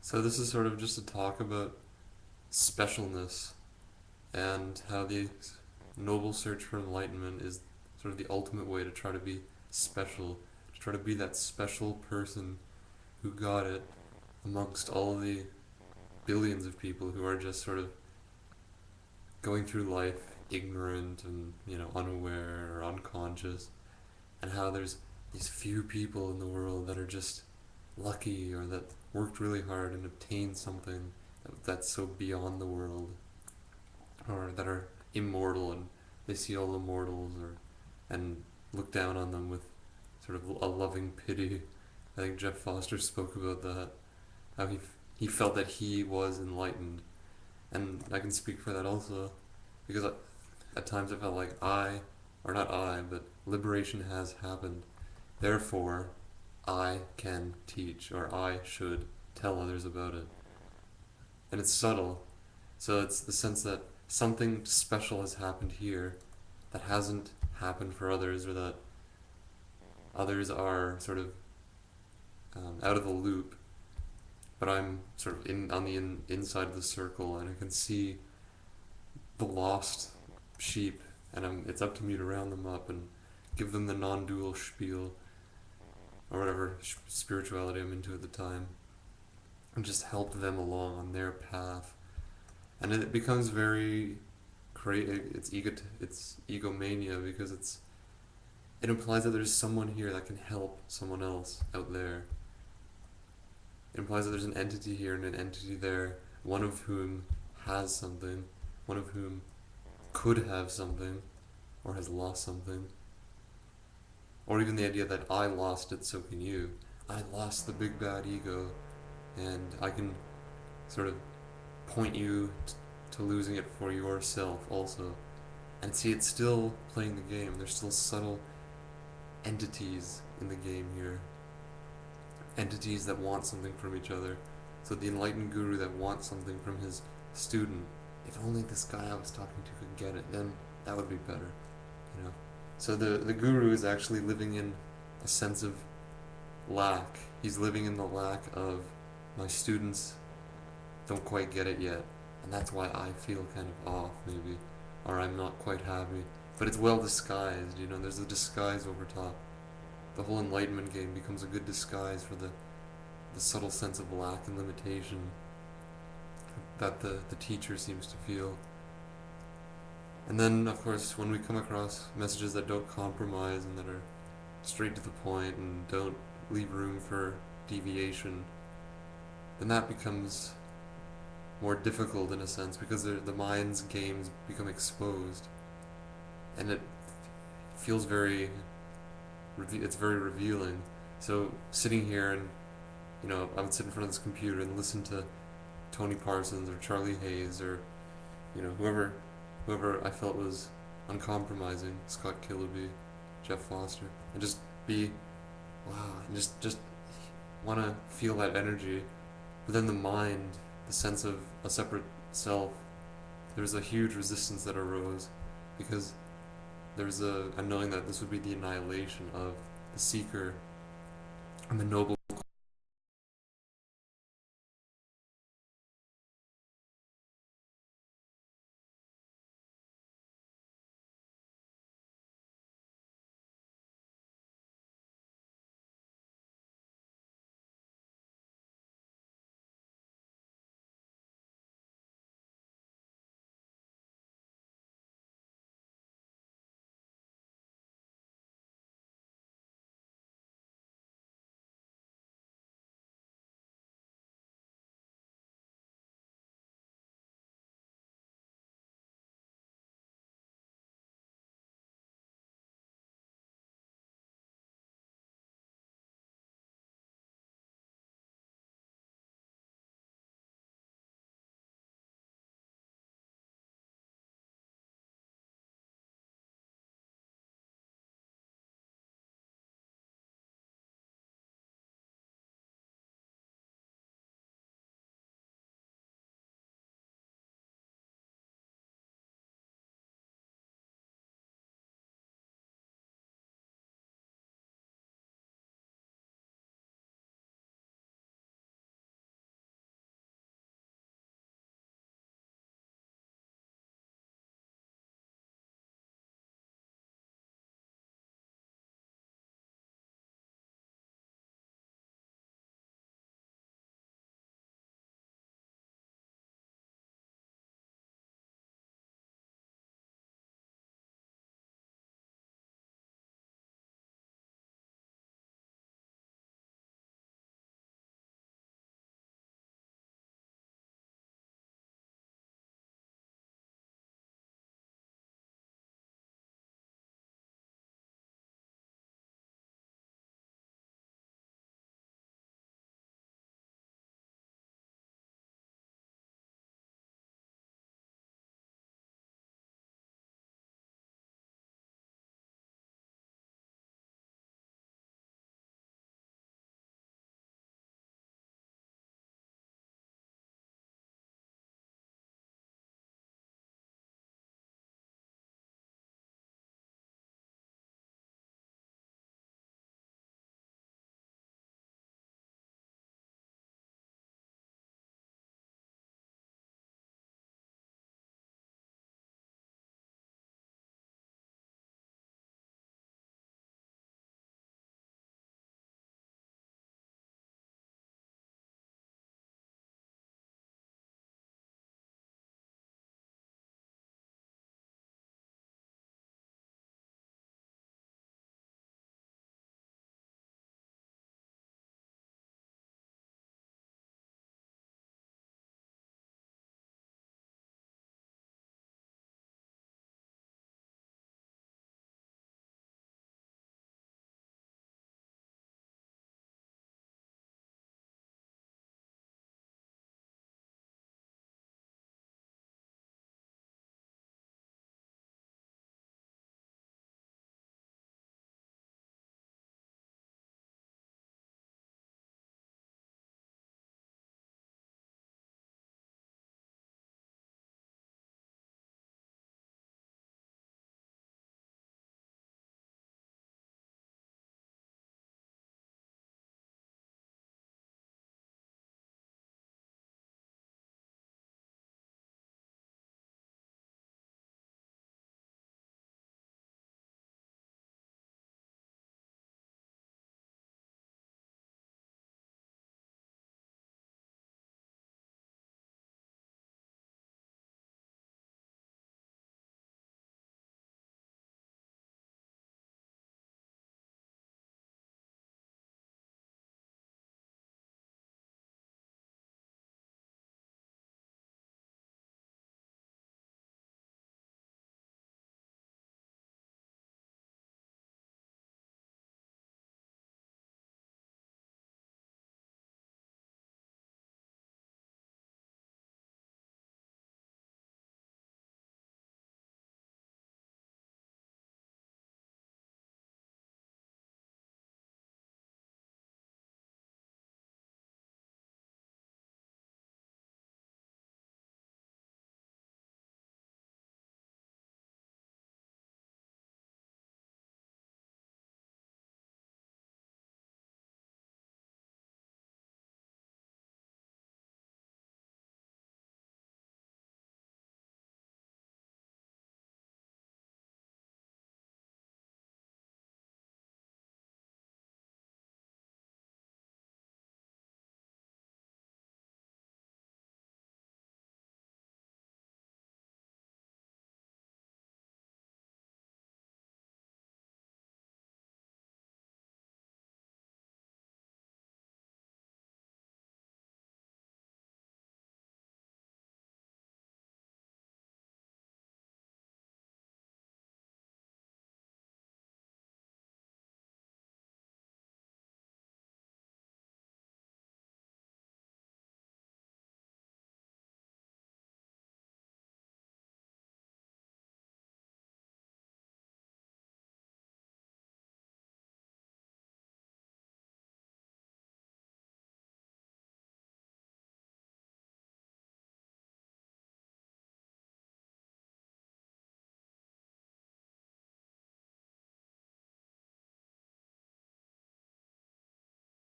So this is sort of just a talk about specialness and how the noble search for enlightenment is sort of the ultimate way to try to be special, to try to be that special person who got it amongst all the billions of people who are just sort of going through life ignorant and, unaware or unconscious, and how there's these few people in the world that are just lucky or that worked really hard and obtained something that's so beyond the world, or that are immortal and they see all the mortals and look down on them with sort of a loving pity. I think Jeff Foster spoke about that, how he felt that he was enlightened, and I can speak for that also, because at times I felt like or not but liberation has happened. Therefore, I can teach, or I should tell others about it. And it's subtle. So it's the sense that something special has happened here that hasn't happened for others, or that others are sort of out of the loop, but I'm sort of on the inside of the circle, and I can see the lost sheep, and it's up to me to round them up and give them the non-dual spiel, or whatever spirituality I'm into at the time, and just help them along on their path. And it becomes very it's egomania, because it implies that there's someone here that can help someone else out there. It implies that there's an entity here and an entity there, one of whom has something, one of whom could have something, or has lost something. Or even the idea that I lost it, so can you. I lost the big bad ego, and I can sort of point you to losing it for yourself also. And see, it's still playing the game. There's still subtle entities in the game here. Entities that want something from each other. So the enlightened guru that wants something from his student, if only this guy I was talking to could get it, then that would be better, you know. So the guru is actually living in a sense of lack. He's living in the lack of my students don't quite get it yet, and that's why I feel kind of off, maybe, or I'm not quite happy. But it's well disguised, there's a disguise over top. The whole enlightenment game becomes a good disguise for the subtle sense of lack and limitation that the teacher seems to feel. And then, of course, when we come across messages that don't compromise and that are straight to the point and don't leave room for deviation, then that becomes more difficult in a sense, because the mind's games become exposed, and it feels it's very revealing. So sitting here and I would sit in front of this computer and listen to Tony Parsons or Charlie Hayes, or whoever I felt was uncompromising, Scott Killaby, Jeff Foster, and just be wow, and just want to feel that energy. But then the mind, the sense of a separate self, there's a huge resistance that arose, because there's a knowing that this would be the annihilation of the seeker and the noble